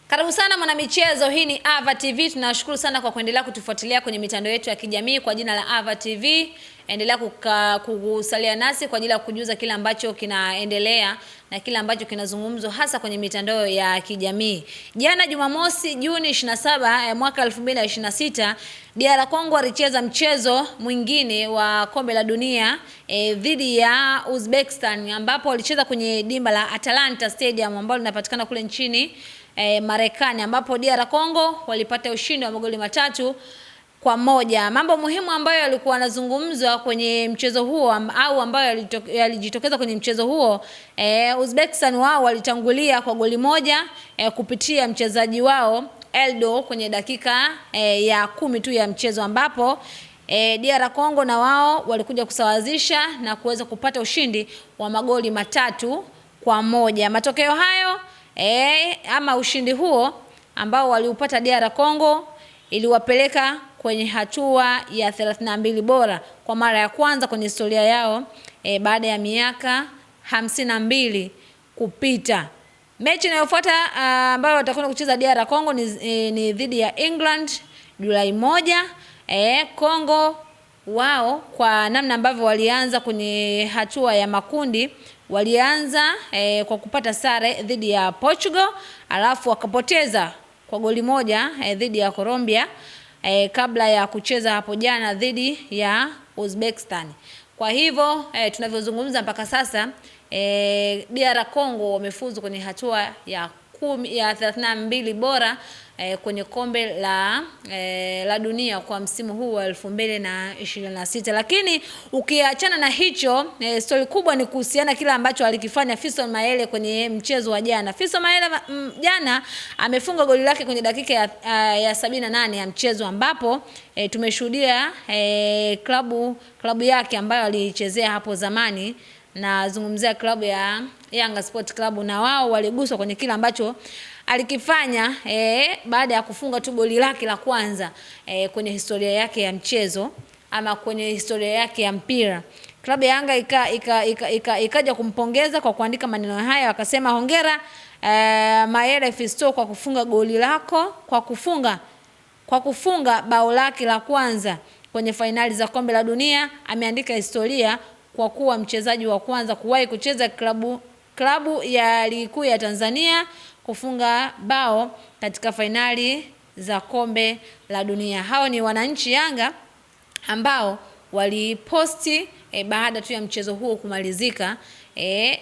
Karibu sana mwana michezo, hii ni Ava TV. Tunashukuru sana kwa kuendelea kutufuatilia kwenye mitandao yetu ya kijamii kwa jina la Ava TV. Endelea kusalia nasi kwa ajili ya kujuza kile ambacho kinaendelea na kile ambacho kinazungumzwa hasa kwenye mitandao ya kijamii. Jana Jumamosi Juni 27 mwaka 2026, DR Congo alicheza mchezo mwingine wa kombe la dunia dhidi ya Uzbekistan, ambapo walicheza kwenye dimba la Atalanta Stadium ambalo linapatikana kule nchini Marekani, ambapo DR Congo walipata ushindi wa magoli 3-1. Mambo muhimu ambayo yalikuwa yanazungumzwa kwenye mchezo huo au ambayo yalijitokeza kwenye mchezo huo, Uzbekistan wao walitangulia kwa goli moja kupitia mchezaji wao Eldo kwenye dakika ya 10 tu ya mchezo, ambapo DR Congo na wao walikuja kusawazisha na kuweza kupata ushindi wa magoli 3-1. Matokeo hayo ama ushindi huo ambao waliupata DR Congo iliwapeleka kwenye hatua ya 32 bora kwa mara ya kwanza kwenye historia yao baada ya miaka 52 kupita. Mechi inayofuata ambayo watakwenda kucheza DR Congo ni dhidi ya England Julai 1. Congo wao kwa namna ambavyo walianza kwenye hatua ya makundi, walianza kwa kupata sare dhidi ya Portugal, alafu wakapoteza kwa goli moja dhidi ya Colombia kabla ya kucheza hapo jana dhidi ya Uzbekistan. Kwa hivyo tunavyozungumza mpaka sasa DR Congo wamefuzu kwenye hatua ya 32 bora kwenye kombe la dunia kwa msimu huu wa 2026. Lakini ukiachana na hicho, story kubwa ni kuhusiana kila ambacho alikifanya Fiston Mayele kwenye mchezo wa jana. Fiston Mayele jana amefunga goli lake kwenye dakika ya 78 ya mchezo, ambapo tumeshuhudia klabu yake ambayo alichezea hapo zamani, na zungumzia klabu ya Yanga Sport Club, na wao waliguswa kwenye kila ambacho alikifanya baada ya kufunga tu goli lake la kwanza kwenye historia yake ya mchezo ama kwenye historia yake ya mpira. Klabu ya Yanga ikaja kumpongeza kwa kuandika maneno haya, wakasema hongera Mayele Fisto kwa kufunga goli lako, kwa kufunga bao lake la kwanza kwenye fainali za kombe la dunia. Ameandika historia kwa kuwa mchezaji wa kwanza kuwahi kucheza klabu ya ligi kuu ya Tanzania kufunga bao katika fainali za kombe la dunia. Hao ni wananchi Yanga ambao waliposti baada tu ya mchezo huo kumalizika.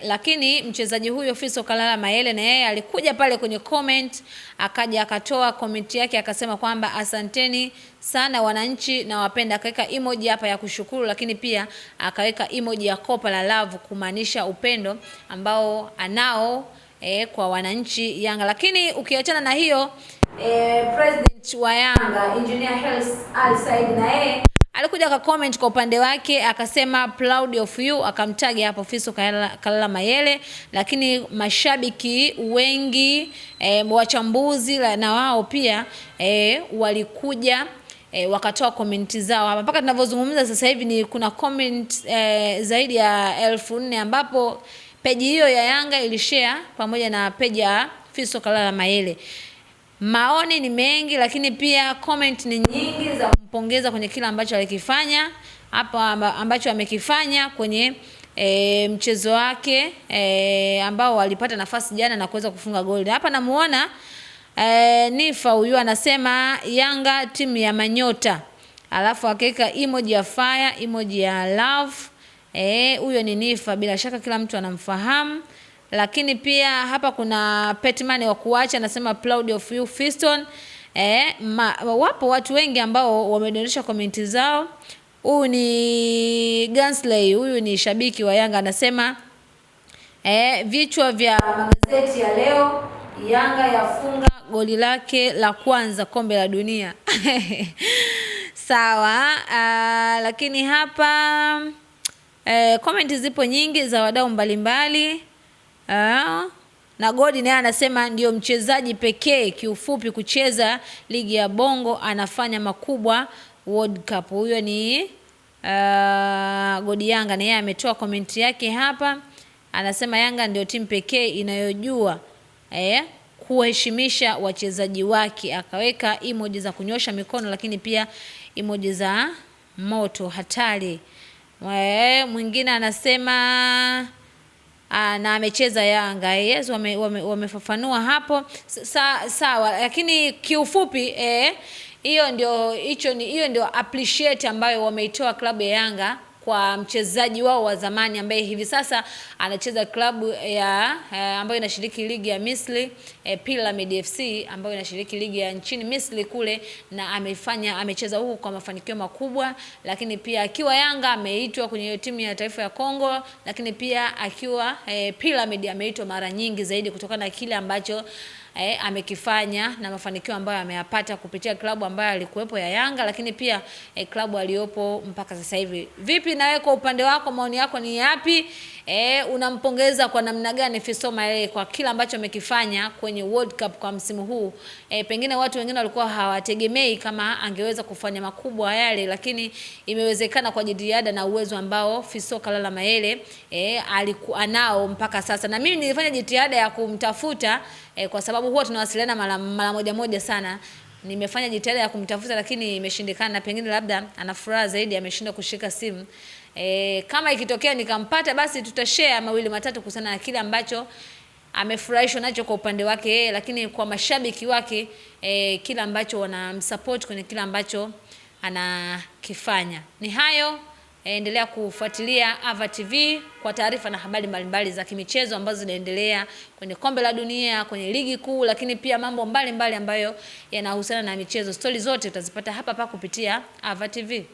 Lakini mchezaji huyo Fisto Kalala Mayele na yeye alikuja pale kwenye comment, akaja akatoa comment yake, akasema kwamba asanteni sana wananchi na wapenda, akaweka emoji hapa ya kushukuru, lakini pia akaweka emoji ya kopa la love kumaanisha upendo ambao anao kwa wananchi Yanga. Lakini ukiachana na hiyo, president wa Yanga Engineer Hersi Ali Said na yeye alikuja ka comment kwa upande wake, akasema proud of you, akamtagi hapo Fisto Kalala Mayele. Lakini mashabiki wengi wachambuzi na wao pia walikuja wakatoa comment zao hapa. Mpaka tunavyozungumza sasa hivi kuna comment zaidi ya 1400 ambapo peji hiyo ya Yanga ilishare pamoja na peji ya Fisto Kalala Mayele. Maoni ni mengi, lakini pia comment ni nyingi za kumpongeza kwenye kila ambacho alikifanya hapa, ambacho amekifanya kwenye mchezo wake ambao walipata nafasi jana na kuweza kufunga goli. Hapa namuona Nifa huyu anasema Yanga timu ya manyota, alafu akaweka emoji ya fire, emoji ya love. Huyo ni Nifa, bila shaka kila mtu anamfahamu. Lakini pia hapa kuna Petman wa kuacha anasema proud of you Fiston. Wapo watu wengi ambao wamedondosha komenti zao. Huyu ni Gansley, huyu ni shabiki wa Yanga, anasema vichwa vya magazeti ya leo, Yanga yafunga goli lake la kwanza kombe la dunia. Sawa. Lakini hapa komenti zipo nyingi za wadau mbalimbali. Na Godi naye anasema ndio mchezaji pekee kiufupi kucheza ligi ya Bongo, anafanya makubwa World Cup. Huyo ni Godi Yanga, na yeye ametoa komenti yake hapa, anasema Yanga ndio timu pekee inayojua kuheshimisha wachezaji wake. Akaweka emoji za kunyosha mikono, lakini pia emoji za moto hatari. Mwingine anasema na amecheza Yanga. Yes, wamefafanua hapo. Sawa, lakini kiufupi hiyo ndio appreciate ambayo wameitoa klabu ya Yanga kwa mchezaji wao wa zamani ambaye hivi sasa anacheza klabu ya ambayo inashiriki ligi ya Misri, Pyramid FC ambayo inashiriki ligi ya nchini Misri kule, na amecheza huko kwa mafanikio makubwa. Lakini pia akiwa Yanga ameitwa kwenye timu ya taifa ya Kongo, lakini pia akiwa Pyramid ameitwa mara nyingi zaidi kutokana na kile ambacho amekifanya na mafanikio ambayo ameyapata kupitia klabu ambayo alikuwepo ya Yanga, lakini pia klabu aliyopo mpaka sasa hivi. Vipi na wewe kwa upande wako, maoni yako ni yapi? Unampongeza kwa namna gani Fiston Mayele kwa kila ambacho amekifanya kwenye World Cup kwa msimu huu? Pengine watu wengine walikuwa hawategemei kama angeweza kufanya makubwa yale, lakini imewezekana kwa jitihada na uwezo ambao Fiston Kalala Mayele alikuwa nao mpaka sasa. Na mimi nilifanya jitihada ya kumtafuta kwa sababu huwa tunawasiliana mara moja sana. Nimefanya jitihada ya kumtafuta lakini imeshindikana, pengine labda ana furaha zaidi ameshinda kushika simu. Kama ikitokea nikampata, basi tutashare mawili matatu kuhusiana na kile ambacho amefurahishwa nacho kwa upande wake, lakini kwa mashabiki wake kile ambacho wanamsupport kwenye kile ambacho anakifanya. Ni hayo. Endelea kufuatilia Ava TV kwa taarifa na habari mbalimbali za kimichezo ambazo zinaendelea kwenye kombe la dunia, kwenye ligi kuu, lakini pia mambo mbalimbali ambayo yanahusiana na michezo. Stori zote utazipata hapa kupitia Ava TV.